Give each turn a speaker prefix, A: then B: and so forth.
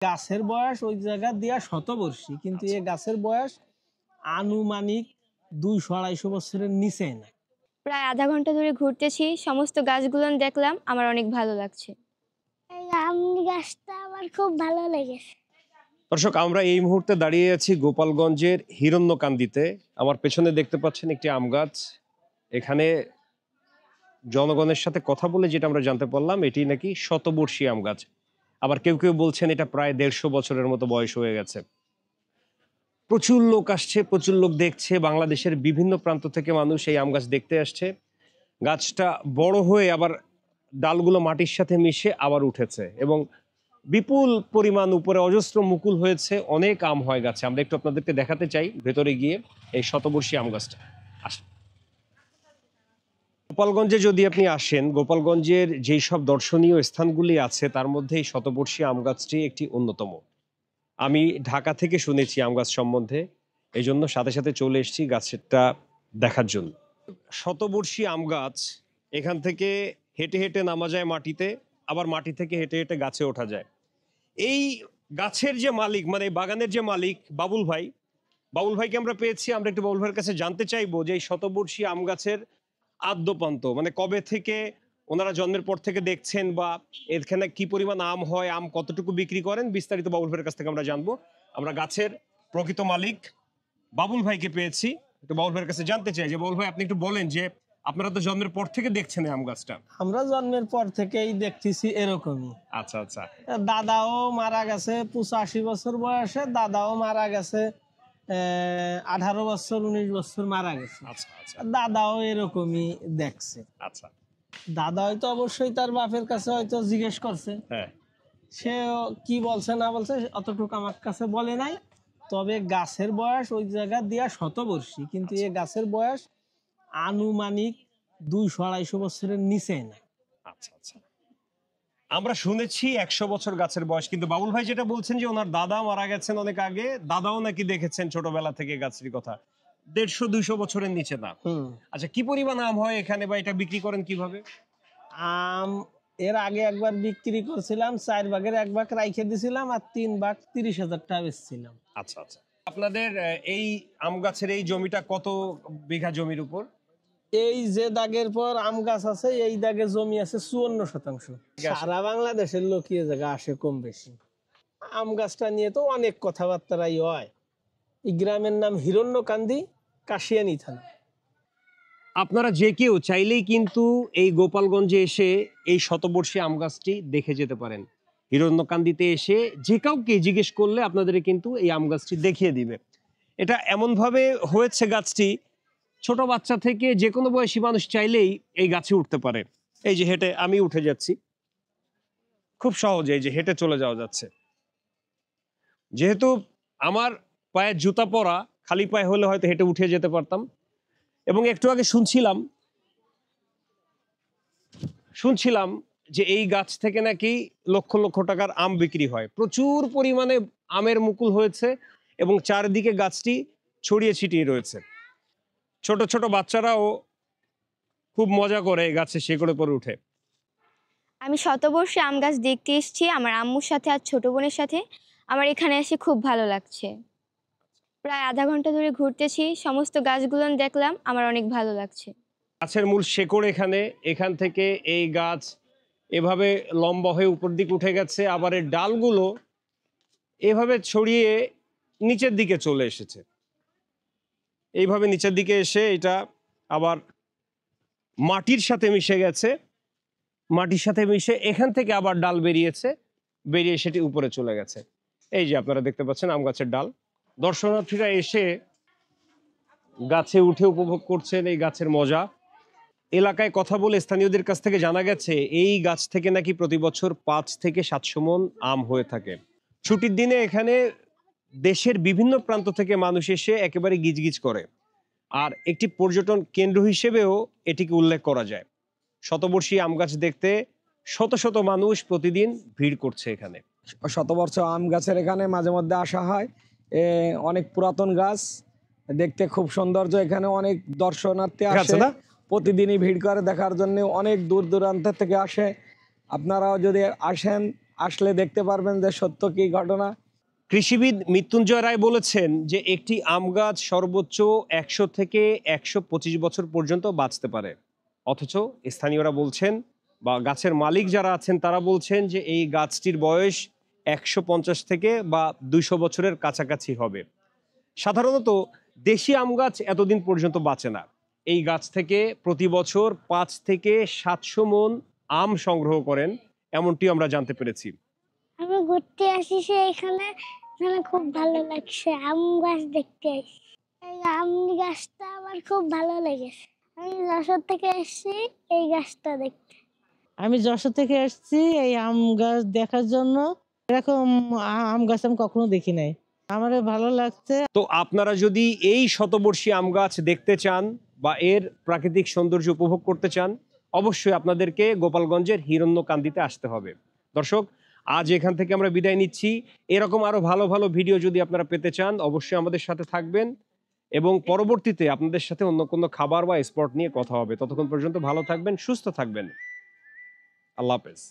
A: গাছের বয়স ওই জায়গা দিয়া শতবর্ষী, কিন্তু এই গাছের বয়স আনুমানিক 200-250 বছরের নিচে না।
B: প্রায় আধা ঘন্টা ধরে ঘুরতেছি, সমস্ত গাছগুলো দেখলাম, আমার অনেক ভালো লাগছে।
C: এই আম গাছটা আমার খুব ভালো লেগেছে।
D: দর্শক, আমরা এই মুহূর্তে দাঁড়িয়ে আছি গোপালগঞ্জের হিরণ্যকান্দিতে। আমার পেছনে দেখতে পাচ্ছেন একটি আম গাছ। এখানে জনগণের সাথে কথা বলে যেটা আমরা জানতে পারলাম, এটি নাকি শতবর্ষী আম গাছ। আবার কেউ কেউ বলছেন এটা প্রায় 150 বছরের মতো বয়স হয়ে গেছে। প্রচুর লোক আসছে, প্রচুর লোক দেখছে। বাংলাদেশের বিভিন্ন প্রান্ত থেকে মানুষ এই আম গাছ দেখতে আসছে। গাছটা বড় হয়ে আবার ডালগুলো মাটির সাথে মিশে আবার উঠেছে এবং বিপুল পরিমাণ উপরে অজস্র মুকুল হয়েছে। অনেক আম হয় গাছে। আমরা একটু আপনাদেরকে দেখাতে চাই ভেতরে গিয়ে এই শতবর্ষী আম গাছটা। গোপালগঞ্জে যদি আপনি আসেন, গোপালগঞ্জের যেই সব দর্শনীয় স্থানগুলি আছে তার মধ্যে এই শতবর্ষী আম গাছটি একটি অন্যতম। আমি ঢাকা থেকে শুনেছি আম গাছ সম্বন্ধে, এই জন্য সাথে সাথে চলে এসেছি গাছটা দেখার জন্য। শতবর্ষী আম গাছ, এখান থেকে হেঁটে হেঁটে নামা যায় মাটিতে, আবার মাটি থেকে হেঁটে হেঁটে গাছে ওঠা যায়। এই গাছের যে মালিক, মানে এই বাগানের যে মালিক বাবুল ভাই, বাবুল ভাইকে আমরা পেয়েছি। আমরা একটু বাবুল ভাইয়ের কাছে জানতে চাইবো যে এই শতবর্ষী আম গাছের আদ্যপান্ত, মানে কবে থেকে ওনারা জন্মের পর থেকে দেখছেন, বা এখানে কি পরিমাণ আম হয়, আম কতটুকু বিক্রি করেন, বিস্তারিত বাবুল ভাইয়ের কাছ থেকে আমরা জানবো। আমরা গাছের প্রকৃত মালিক বাবুল ভাইকে পেয়েছি। একটু বাবুল ভাইয়ের কাছে জানতে চাই যে বাবুল ভাই, আপনি একটু বলেন যে আপনারা তো জন্মের পর থেকে দেখছেন এই আম গাছটা।
A: আমরা জন্মের পর থেকেই দেখতেছি এরকমই।
D: আচ্ছা আচ্ছা।
A: দাদাও মারা গেছে 85 বছর বয়সে, দাদাও মারা গেছে 18 বছর 19 বছর মারা গেছে।
D: আচ্ছা আচ্ছা।
A: দাদাও এরকমই দেখছে।
D: আচ্ছা।
A: দাদা হয়তো অবশ্যই তার বাপের কাছে হয়তো জিজ্ঞেস করছে,
D: হ্যাঁ,
A: সে কি বলছে না বলছে অতটুকু আমার কাছে বলে নাই। তবে গাছের বয়স ওই জায়গা দিয়া শতবর্ষী, কিন্তু এই গাছের বয়স আনুমানিক 200-250 বছরের নিচে না।
D: আচ্ছা আচ্ছা। আমরা শুনেছি 100 বছর গাছের বয়স, কিন্তু বাবুল ভাই যেটা বলছেন যে ওনার দাদা মারা গেছেন অনেক আগে, দাদাও নাকি দেখেছেন ছোটবেলা থেকে গাছের কথা, 150-200 বছরের নিচে না। আচ্ছা, কি পরিমাণ আম হয় এখানে, বা এটা বিক্রি করেন কিভাবে?
A: আম এর আগে একবার বিক্রি করছিলাম, 4 ভাগের 1 ভাগ রাইখে দিছিলাম, আর 3 ভাগ 30,000 টাকা বেচছিলাম।
D: আচ্ছা আচ্ছা। আপনাদের এই আম গাছের এই জমিটা কত বিঘা জমির উপর?
A: এই যে দাগের পর আম গাছ আছে, এই দাগে জমি আছে 54%। সারা বাংলাদেশের লোক এই জায়গা আসে কম বেশি। আম গাছটা নিয়ে তো অনেক কথাবার্তাই হয়। এই গ্রামের নাম হিরণ্যকান্দি, কাশিয়ানী থানা।
D: আপনারা যে কেউ চাইলেই কিন্তু এই গোপালগঞ্জে এসে এই শতবর্ষী আম গাছটি দেখে যেতে পারেন। হিরণ্যকান্দিতে এসে যে কাউকে জিজ্ঞেস করলে আপনাদের কিন্তু এই আম গাছটি দেখিয়ে দিবে। এটা এমনভাবে হয়েছে গাছটি, ছোট বাচ্চা থেকে যে কোনো বয়সী মানুষ চাইলেই এই গাছে উঠতে পারে। এই যে হেঁটে আমি উঠে যাচ্ছি, খুব সহজে এই যে হেঁটে চলে যাওয়া যাচ্ছে। যেহেতু আমার পায়ে জুতা পরা, খালি পায়ে হলে হয়তো হেঁটে উঠে যেতে পারতাম। এবং একটু আগে শুনছিলাম যে এই গাছ থেকে নাকি লক্ষ লক্ষ টাকার আম বিক্রি হয়। প্রচুর পরিমাণে আমের মুকুল হয়েছে এবং চারিদিকে গাছটি ছড়িয়ে ছিটিয়ে রয়েছে। ছোট ছোট বাচ্চারাও খুব মজা করে এই গাছে শেকড়ে পড়ে উঠে।
B: আমি শতবর্ষী আম গাছ দেখতে এসেছি আমার আম্মুর সাথে আর ছোট বোনের সাথে। আমার এখানে এসে খুব ভালো লাগছে। প্রায় আধা ঘন্টা ধরে ঘুরতেছি, সমস্ত গাছগুলো দেখলাম, আমার অনেক ভালো লাগছে।
D: গাছের মূল শেকড় এখান থেকে এই গাছ এভাবে লম্বা হয়ে উপর দিকে উঠে গেছে, আবার এর ডালগুলো এভাবে ছড়িয়ে নিচের দিকে চলে এসেছে। এইভাবে নিচের দিকে এসে এটা আবার মাটির সাথে মিশে গেছে, মাটির সাথে মিশে এখান থেকে আবার ডাল বেরিয়ে সেটি উপরে চলে গেছে। এই যে আপনারা দেখতে পাচ্ছেন আম গাছের ডাল। দর্শনার্থীরা এসে গাছে উঠে উপভোগ করছেন এই গাছের মজা। এলাকায় কথা বলে স্থানীয়দের কাছ থেকে জানা গেছে এই গাছ থেকে নাকি প্রতি বছর 5 থেকে 700 মণ আম হয়ে থাকে। ছুটির দিনে এখানে দেশের বিভিন্ন প্রান্ত থেকে মানুষ এসে একেবারে গিজগিজ করে, আর একটি পর্যটন কেন্দ্র হিসেবেও এটিকে উল্লেখ করা যায়। শতবর্ষী আম গাছ দেখতে শত শত মানুষ প্রতিদিন ভিড় করছে এখানে।
E: শতবর্ষ আম গাছের এখানে মাঝে মধ্যে আসা হয়। অনেক পুরাতন গাছ, দেখতে খুব সৌন্দর্য। এখানে অনেক দর্শনার্থী আসে, প্রতিদিনই ভিড় করে দেখার জন্য। অনেক দূর দূরান্ত থেকে আসে। আপনারাও যদি আসেন, আসলে দেখতে পারবেন যে সত্য কি ঘটনা।
D: কৃষিবিদ মৃত্যুঞ্জয় রায় বলেছেন যে একটি আম গাছ সর্বোচ্চ 100 থেকে 125 বছর পর্যন্ত বাঁচতে পারে, অথচ স্থানীয়রা বলছেন বা গাছের মালিক যারা আছেন তারা বলছেন যে এই গাছটির বয়স 150 থেকে বা 200 বছরের কাছাকাছি হবে। সাধারণত দেশি আম গাছ এতদিন পর্যন্ত বাঁচে না। এই গাছ থেকে প্রতি বছর 5 থেকে 700 মণ আম সংগ্রহ করেন, এমনটি আমরা জানতে পেরেছি।
C: আমি ঘুরতে আসিছি এখানে, এখানে খুব ভালো লাগছে। আম গাছ দেখতে আসি, এই আম গাছটা আমার খুব ভালো লেগেছে। আমি যশোর থেকে এসেছি এই গাছটা দেখতে।
F: আমি যশোর থেকে এসেছি এই আম গাছ দেখার জন্য। এরকম আম গাছ আমি কখনো দেখি নাই, আমার ভালো লাগছে।
D: তো আপনারা যদি এই শতবর্ষী আম গাছ দেখতে চান বা এর প্রাকৃতিক সৌন্দর্য উপভোগ করতে চান, অবশ্যই আপনাদেরকে গোপালগঞ্জের হিরণ্যকান্দিতে আসতে হবে। দর্শক, আজ এখান থেকে আমরা বিদায় নিচ্ছি। এরকম আরো ভালো ভালো ভিডিও যদি আপনারা পেতে চান অবশ্যই আমাদের সাথে থাকবেন এবং পরবর্তীতে আপনাদের সাথে অন্য কোনো খাবার বা স্পট নিয়ে কথা হবে। ততক্ষণ পর্যন্ত ভালো থাকবেন, সুস্থ থাকবেন। আল্লাহ হাফেজ।